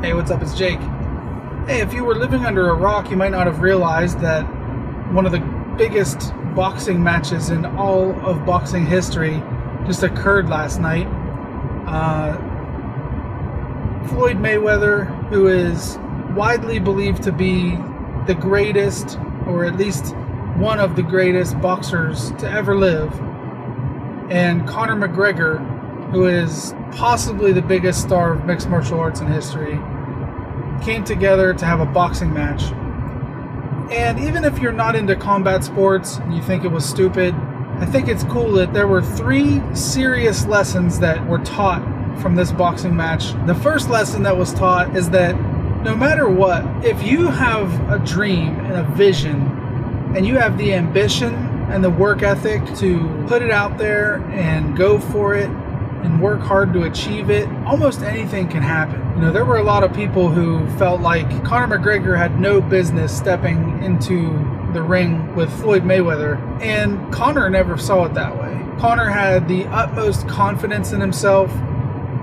Hey, what's up? It's Jake. Hey, if you were living under a rock, you might not have realized that one of the biggest boxing matches in all of boxing history just occurred last night. Floyd Mayweather, who is widely believed to be the greatest, or at least one of the greatest boxers to ever live, and Conor McGregor, who is possibly the biggest star of mixed martial arts in history, came together to have a boxing match. And even if you're not into combat sports and you think it was stupid, I think it's cool that there were 3 serious lessons that were taught from this boxing match. The first lesson that was taught is that no matter what, if you have a dream and a vision and you have the ambition and the work ethic to put it out there and go for it and work hard to achieve it, almost anything can happen. You know, there were a lot of people who felt like Conor McGregor had no business stepping into the ring with Floyd Mayweather, and Conor never saw it that way. Conor had the utmost confidence in himself.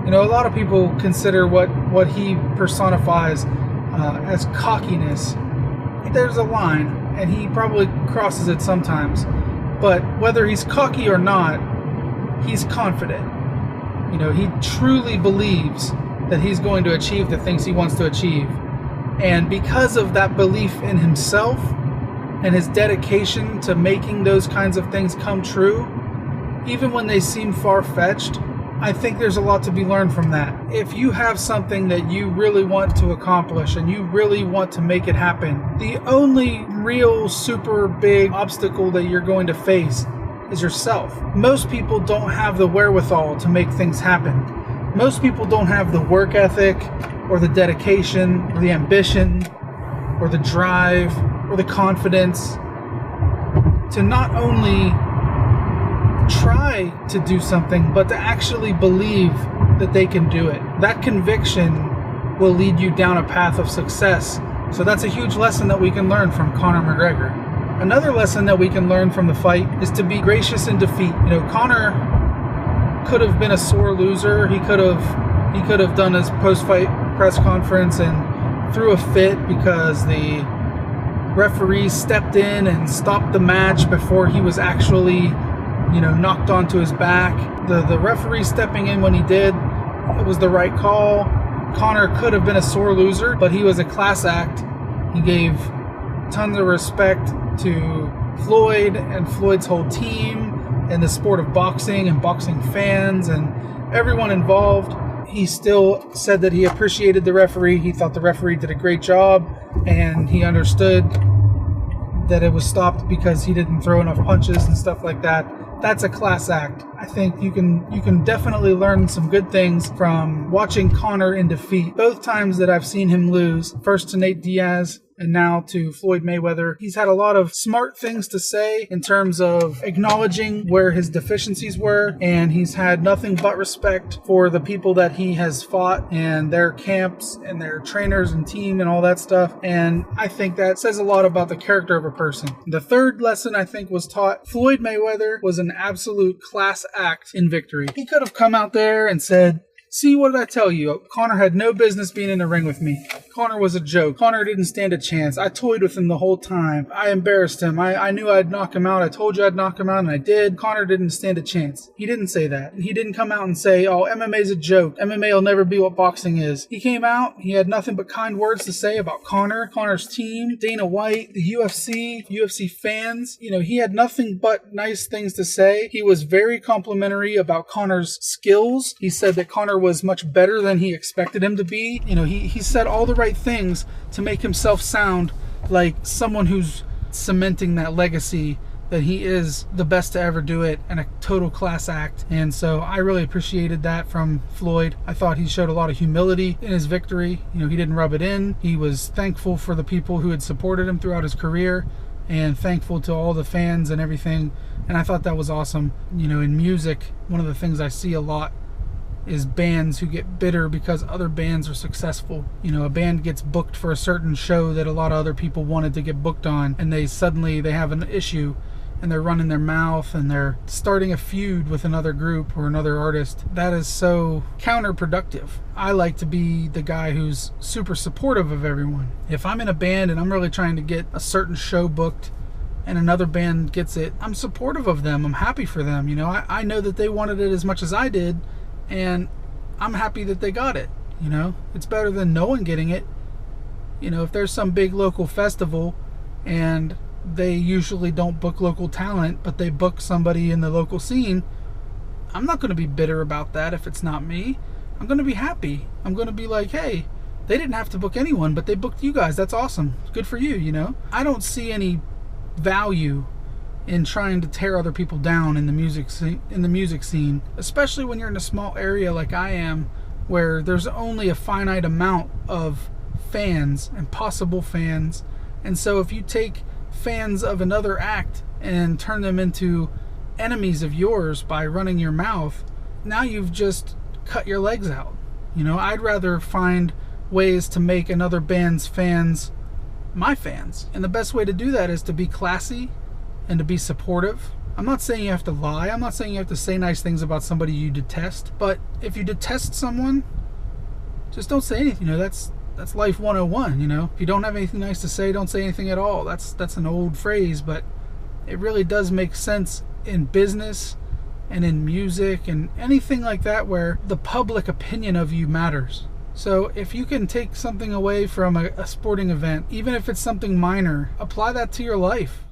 You know, a lot of people consider what he personifies as cockiness. There's a line, and he probably crosses it sometimes, but whether he's cocky or not, he's confident. You know, he truly believes that he's going to achieve the things he wants to achieve. And because of that belief in himself and his dedication to making those kinds of things come true, even when they seem far-fetched, I think there's a lot to be learned from that. If you have something that you really want to accomplish and you really want to make it happen, the only real super big obstacle that you're going to face is yourself. Most people don't have the wherewithal to make things happen. Most people don't have the work ethic or the dedication or the ambition or the drive or the confidence to not only try to do something, but to actually believe that they can do it. That conviction will lead you down a path of success. So that's a huge lesson that we can learn from Conor McGregor. Another lesson that we can learn from the fight is to be gracious in defeat. You know, Conor could have been a sore loser. He could have done his post-fight press conference and threw a fit because the referee stepped in and stopped the match before he was actually, knocked onto his back. The referee stepping in when he did, it was the right call. Conor could have been a sore loser, but he was a class act. He gave tons of respect to Floyd and Floyd's whole team and the sport of boxing and boxing fans and everyone involved. He still said that he appreciated the referee. He thought the referee did a great job, and he understood that it was stopped because he didn't throw enough punches and stuff like that. That's a class act. I think you can definitely learn some good things from watching Conor in defeat. Both times that I've seen him lose, first to Nate Diaz and now to Floyd Mayweather, he's had a lot of smart things to say in terms of acknowledging where his deficiencies were, and he's had nothing but respect for the people that he has fought and their camps and their trainers and team and all that stuff, and I think that says a lot about the character of a person. The third lesson I think was taught: Floyd Mayweather was an absolute class act in victory. He could have come out there and said, "See, what did I tell you? Conor had no business being in the ring with me. Conor was a joke. Conor didn't stand a chance. I toyed with him the whole time. I embarrassed him. I knew I'd knock him out. I told you I'd knock him out, and I did. Conor didn't stand a chance." He didn't say that. He didn't come out and say, "Oh, MMA's a joke. MMA will never be what boxing is." He came out. He had nothing but kind words to say about Conor, Conor's team, Dana White, the UFC fans. He had nothing but nice things to say. He was very complimentary about Conor's skills. He said that Conor was much better than he expected him to be. He said all the right things to make himself sound like someone who's cementing that legacy that he is the best to ever do it and a total class act. And so I really appreciated that from Floyd. I thought he showed a lot of humility in his victory. He didn't rub it in. He was thankful for the people who had supported him throughout his career and thankful to all the fans and everything. And I thought that was awesome. In music, one of the things I see a lot is bands who get bitter because other bands are successful. A band gets booked for a certain show that a lot of other people wanted to get booked on, and they have an issue, and they're running their mouth and they're starting a feud with another group or another artist. That is so counterproductive. I like to be the guy who's super supportive of everyone. If I'm in a band and I'm really trying to get a certain show booked and another band gets it, I'm supportive of them. I'm happy for them. You know, I know that they wanted it as much as I did, and I'm happy that they got it. You know, it's better than no one getting it. You know, if there's some big local festival and they usually don't book local talent, but they book somebody in the local scene, I'm not going to be bitter about that if it's not me. I'm going to be happy. I'm going to be like, hey, they didn't have to book anyone, but they booked you guys. That's awesome. Good for you, you know? I don't see any value in trying to tear other people down in the music scene, especially when you're in a small area like I am, where there's only a finite amount of fans and possible fans. And so if you take fans of another act and turn them into enemies of yours by running your mouth, now you've just cut your legs out. You know, I'd rather find ways to make another band's fans my fans. And the best way to do that is to be classy and to be supportive. I'm not saying you have to lie. I'm not saying you have to say nice things about somebody you detest. But if you detest someone, just don't say anything. You know, that's life 101, you know. If you don't have anything nice to say, don't say anything at all. That's an old phrase, but it really does make sense in business and in music and anything like that where the public opinion of you matters. So if you can take something away from a sporting event, even if it's something minor, apply that to your life.